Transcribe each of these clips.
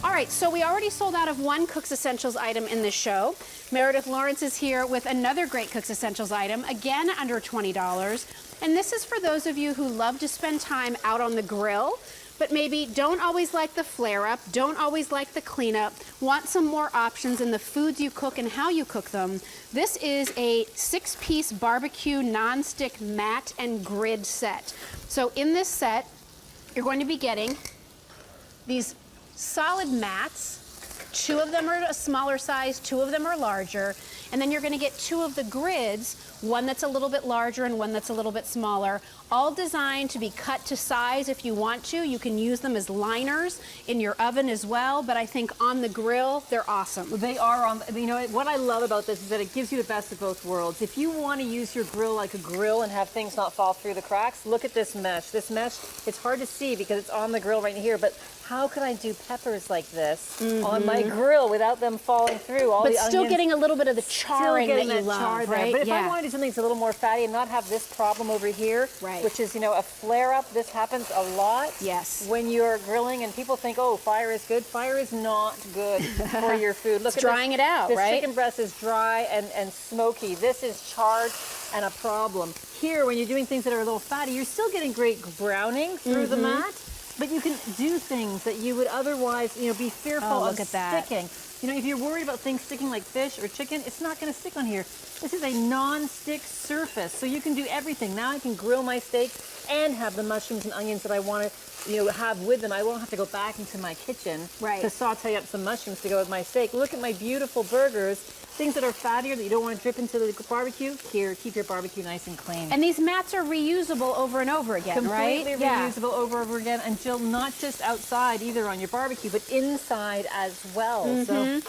All right, so we already sold out of one Cook's Essentials item in this show. Meredith Lawrence is here with another great Cook's Essentials item, again under $20. And this is for those of you who love to spend time out on the grill, but maybe don't always like the flare-up, don't always like the cleanup, want some more options in the foods you cook and how you cook them. This is a 6-piece barbecue nonstick mat and grid set. So in this set, you're going to be getting these solid mats. 2 of them are a smaller size, 2 of them are larger, and then you're going to get 2 of the grids, one that's a little bit larger and one that's a little bit smaller, all designed to be cut to size if you want to. You can use them as liners in your oven as well, but I think on the grill, they're awesome. They are on, you know, what I love about this is that it gives you the best of both worlds. If you want to use your grill like a grill and have things not fall through the cracks, look at this mesh. This mesh, it's hard to see because it's on the grill right here, but how could I do peppers like this on my grill without them falling through? But still getting a little bit of the charring that you love, right? But if I want to do something that's a little more fatty and not have this problem over here, which is, you know, a flare-up, this happens a lot. Yes. When you're grilling and people think, oh, fire is good. Fire is not good for your food. Look it's at drying it out, this right? chicken breast is dry and smoky. This is charred and a problem. Here, when you're doing things that are a little fatty, you're still getting great browning through the mat. But you can do things that you would otherwise, you know, be fearful of sticking. You know, if you're worried about things sticking like fish or chicken, it's not going to stick on here. This is a non-stick surface, so you can do everything. Now I can grill my steak and have the mushrooms and onions that I want to, you know, have with them. I won't have to go back into my kitchen to saute up some mushrooms to go with my steak. Look at my beautiful burgers. Things that are fattier that you don't want to drip into the barbecue, here, keep your barbecue nice and clean. And these mats are reusable over and over again, right? Completely reusable over and over again, and Jill, not just outside either on your barbecue, but inside as well. So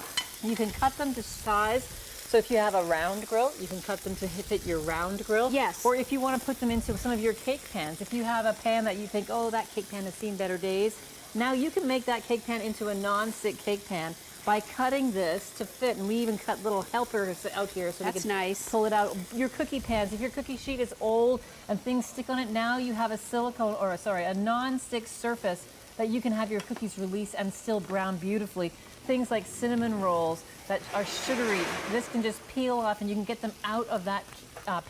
you can cut them to size. So if you have a round grill, you can cut them to fit your round grill. Yes. Or if you want to put them into some of your cake pans. If you have a pan that you think, oh, that cake pan has seen better days, now you can make that cake pan into a non-stick cake pan by cutting this to fit, and we even cut little helpers out here so we can pull it out. Your cookie pans, if your cookie sheet is old and things stick on it, now you have a silicone, or sorry, a non-stick surface that you can have your cookies release and still brown beautifully. Things like cinnamon rolls that are sugary, this can just peel off and you can get them out of that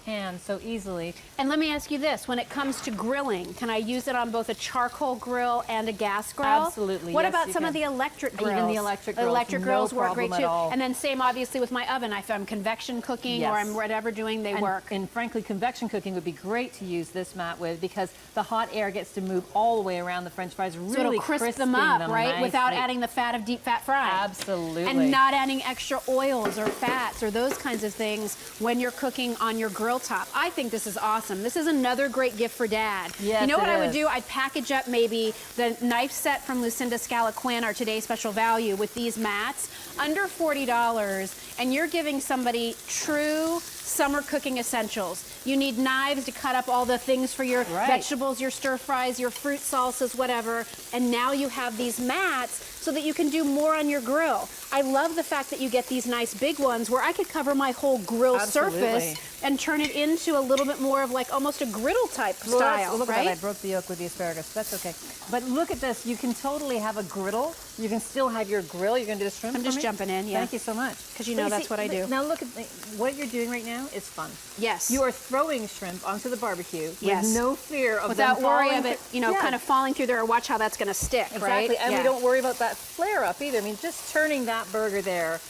pan so easily. And let me ask you this, when it comes to grilling, can I use it on both a charcoal grill and a gas grill? Absolutely. What about some of the electric grills? Even the electric grills. Electric grills work great too. All. And then same obviously with my oven. If I'm convection cooking or I'm whatever doing, they work. And frankly, convection cooking would be great to use this mat with because the hot air gets to move all the way around the French fries, really so it'll crisp them up, right? Without adding the fat of deep fat frying. Absolutely. And not adding extra oils or fats or those kinds of things when you're cooking on your grill top. I think this is awesome. This is another great gift for Dad. Yes, you know what I would do? I'd package up maybe the knife set from Lucinda Scala Quinn, our today's special value, with these mats, under $40, and you're giving somebody true summer cooking essentials. You need knives to cut up all the things for your vegetables, your stir fries, your fruit salsas, whatever, and now you have these mats so that you can do more on your grill. I love the fact that you get these nice big ones where I could cover my whole grill surface and turn it into a little bit more of like almost a griddle type style, look right? at that, I broke the yolk with the asparagus. That's okay. But look at this. You can totally have a griddle. You can still have your grill. You're going to do the shrimp I'm just jumping in, Thank you so much. Because you know that's what I do. Now look at what you're doing right now is fun. Yes. You are throwing shrimp onto the barbecue with no fear of without them worry falling of it, you know, kind of falling through there, or watch how that's going to stick, right? Exactly, and we don't worry about that flare up either. I mean, just turning that burger there,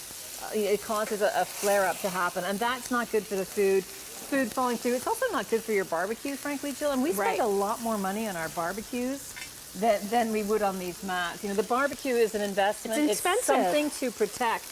it causes a flare up to happen, and that's not good for the food. Food falling through. It's also not good for your barbecue, frankly, Jill. And we spend a lot more money on our barbecues than we would on these mats. You know, the barbecue is an investment. It's expensive. It's something to protect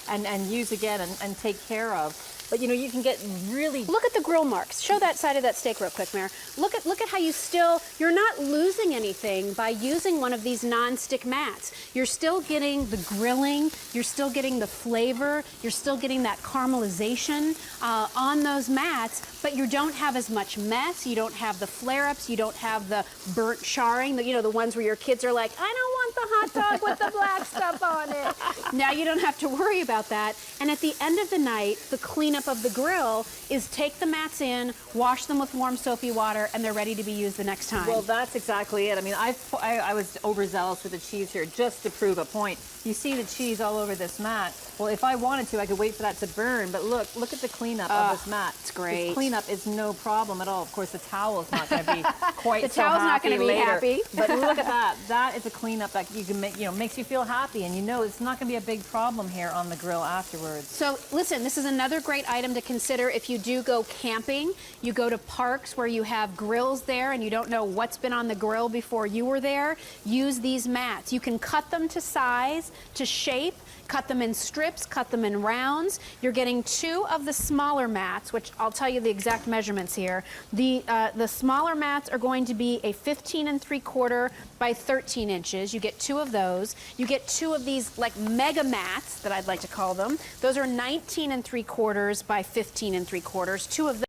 and use again and take care of. But you know, you can get really... Look at the grill marks. Show that side of that steak real quick, Mare. Look at how you're not losing anything by using one of these non-stick mats. You're still getting the grilling, you're still getting the flavor, you're still getting that caramelization on those mats, but you don't have as much mess, you don't have the flare-ups, you don't have the burnt charring, you know, the ones where your kids are like, I don't want the hot dog with the black stuff on it. Now you don't have to worry about that. And at the end of the night, the cleanup of the grill is take the mats in, wash them with warm soapy water, and they're ready to be used the next time. Well, that's exactly it. I mean, I was overzealous with the cheese here just to prove a point. You see the cheese all over this mat. Well, if I wanted to, I could wait for that to burn. But look at the cleanup of this mat. It's great. This cleanup is no problem at all. Of course, the towel is not going to be quite The so towel's not happy gonna be later. happy. But look at that. That is a cleanup that you can make, makes you feel happy, and it's not going to be a big problem here on the grill afterwards. So listen, this is another great item to consider if you do go camping. You go to parks where you have grills there and you don't know what's been on the grill before you were there. Use these mats. You can cut them to size, to shape, cut them in strips, cut them in rounds. You're getting 2 of the smaller mats, which I'll tell you the exact measurements here. The smaller mats are going to be a 15 3/4 by 13 inches. You get 2 of those. You get 2 of these like mega mats that I'd like to call them. Those are 19 3/4 by 15 3/4. 2 of